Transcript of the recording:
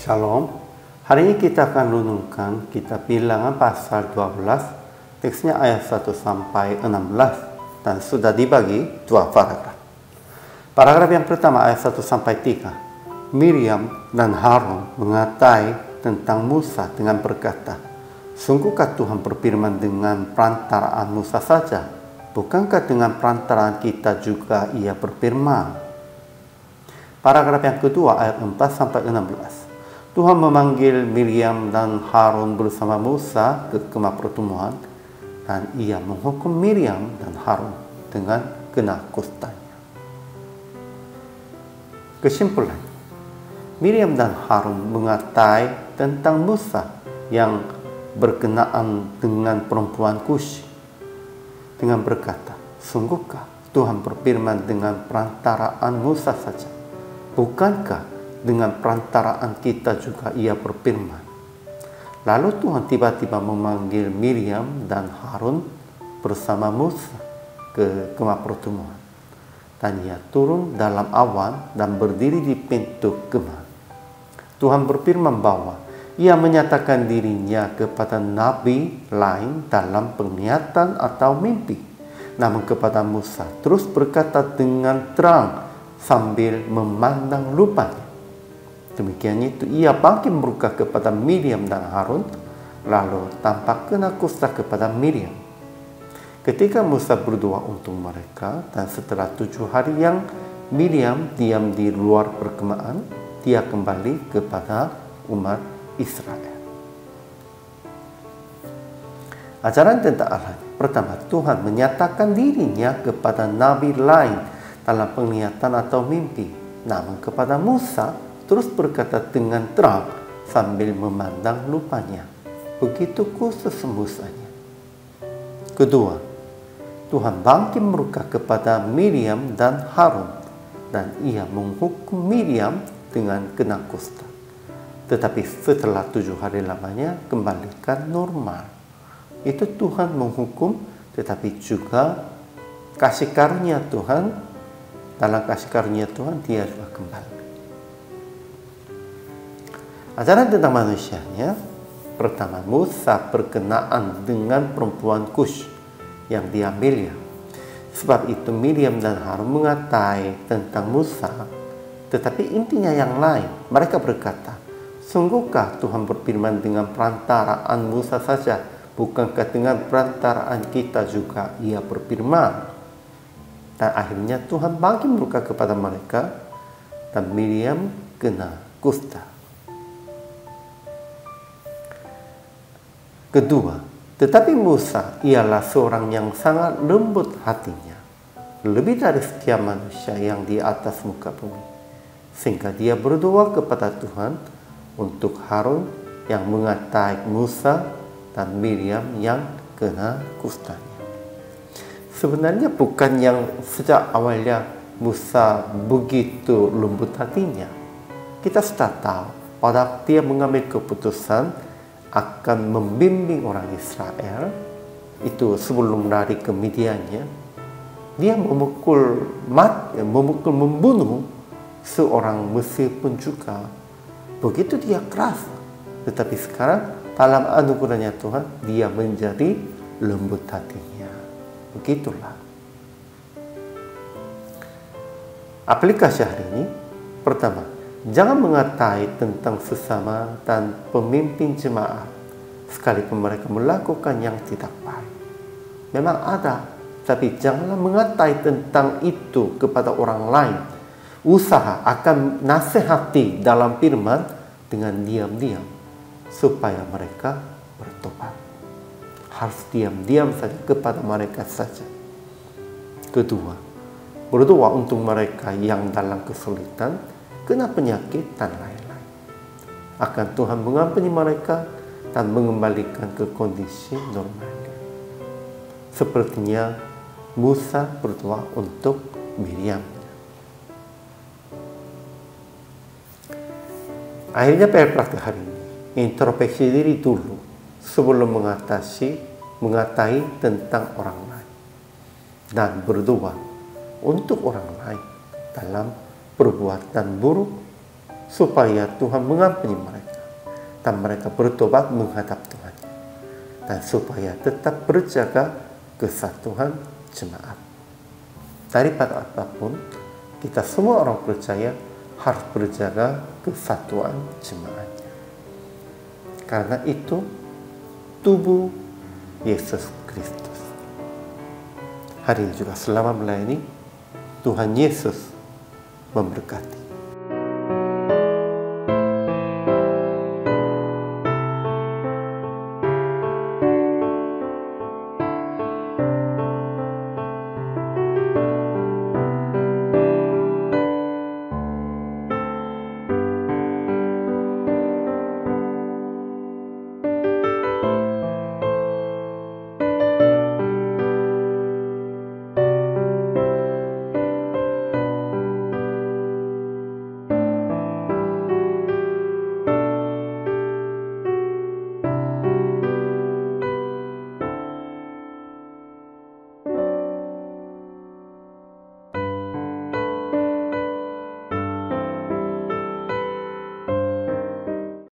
Shalom. Hari ini kita akan renungkan kitab Bilangan pasal 12, teksnya ayat 1 sampai 16 dan sudah dibagi dua paragraf. Paragraf yang pertama ayat 1 sampai 3. Miriam dan Harun mengatai tentang Musa dengan berkata, "Sungguhkah Tuhan berfirman dengan perantaraan Musa saja? Bukankah dengan perantaraan kita juga ia berfirman?" Paragraf yang kedua ayat 4 sampai 16. Tuhan memanggil Miriam dan Harun bersama Musa ke kemah pertemuan dan ia menghukum Miriam dan Harun dengan kena kustanya. Kesimpulan, Miriam dan Harun mengatai tentang Musa yang berkenaan dengan perempuan Kush dengan berkata, "Sungguhkah Tuhan berfirman dengan perantaraan Musa saja? Bukankah dengan perantaraan kita juga ia berfirman?" Lalu Tuhan tiba-tiba memanggil Miriam dan Harun bersama Musa ke kemah pertemuan. Dan ia turun dalam awan dan berdiri di pintu kemah. Tuhan berfirman bahwa ia menyatakan dirinya kepada nabi lain dalam penglihatan atau mimpi. Namun kepada Musa terus berkata dengan terang sambil memandang lupanya. Demikian itu ia bangkit muka kepada Miriam dan Harun, lalu tampak kena kusta kepada Miriam. Ketika Musa berdoa untuk mereka, dan setelah 7 hari yang Miriam diam di luar perkemahan, dia kembali kepada umat Israel. Ajaran tentang Allah. Pertama, Tuhan menyatakan dirinya kepada nabi lain dalam penglihatan atau mimpi. Namun kepada Musa terus berkata dengan terang sambil memandang lupanya. Begitu khusus Musanya. Kedua, Tuhan bangkit murka kepada Miriam dan Harun dan ia menghukum Miriam dengan kena kusta. Tetapi setelah 7 hari lamanya kembalikan normal. Itu Tuhan menghukum, tetapi juga kasih karunia Tuhan. Dalam kasih karunia Tuhan dia juga kembali. Ajaran tentang manusianya. Pertama, Musa berkenaan dengan perempuan Kush yang diambilnya. Sebab itu Miriam dan Harun mengatai tentang Musa, tetapi intinya yang lain. Mereka berkata, "Sungguhkah Tuhan berfirman dengan perantaraan Musa saja? Bukankah dengan perantaraan kita juga ia berfirman?" Dan akhirnya Tuhan bangkit murka kepada mereka dan Miriam kena kusta. Kedua, tetapi Musa ialah seorang yang sangat lembut hatinya, lebih dari setiap manusia yang di atas muka bumi, sehingga dia berdoa kepada Tuhan untuk Harun yang mengatai Musa dan Miriam yang kena kustanya. Sebenarnya bukan yang sejak awalnya Musa begitu lembut hatinya. Kita sudah tahu pada dia mengambil keputusan akan membimbing orang Israel, itu sebelum lari ke Midiannya, dia membunuh seorang Mesir pun juga. Begitu dia keras. Tetapi sekarang dalam anugerahnya Tuhan, dia menjadi lembut hatinya. Begitulah. Aplikasi hari ini, pertama, jangan mengatai tentang sesama dan pemimpin jemaat sekalipun mereka melakukan yang tidak baik. Memang ada, tapi janganlah mengatai tentang itu kepada orang lain. Usaha akan nasihati dalam firman dengan diam-diam supaya mereka bertobat. Harus diam-diam saja kepada mereka saja. Kedua, berdoa untuk mereka yang dalam kesulitan, kena penyakit dan lain-lain. Akan Tuhan mengampuni mereka dan mengembalikan ke kondisi normalnya. Sepertinya Musa berdoa untuk Miriam. Akhirnya praktik hari ini, introspeksi diri dulu sebelum mengatai tentang orang lain. Dan berdoa untuk orang lain dalam perbuatan buruk supaya Tuhan mengampuni mereka dan mereka bertobat menghadap Tuhan, dan supaya tetap berjaga kesatuan jemaat. Daripada apapun, kita semua orang percaya harus berjaga kesatuan jemaatnya. Karena itu tubuh Yesus Kristus. Hari ini juga selama melayani, Tuhan Yesus memberkati.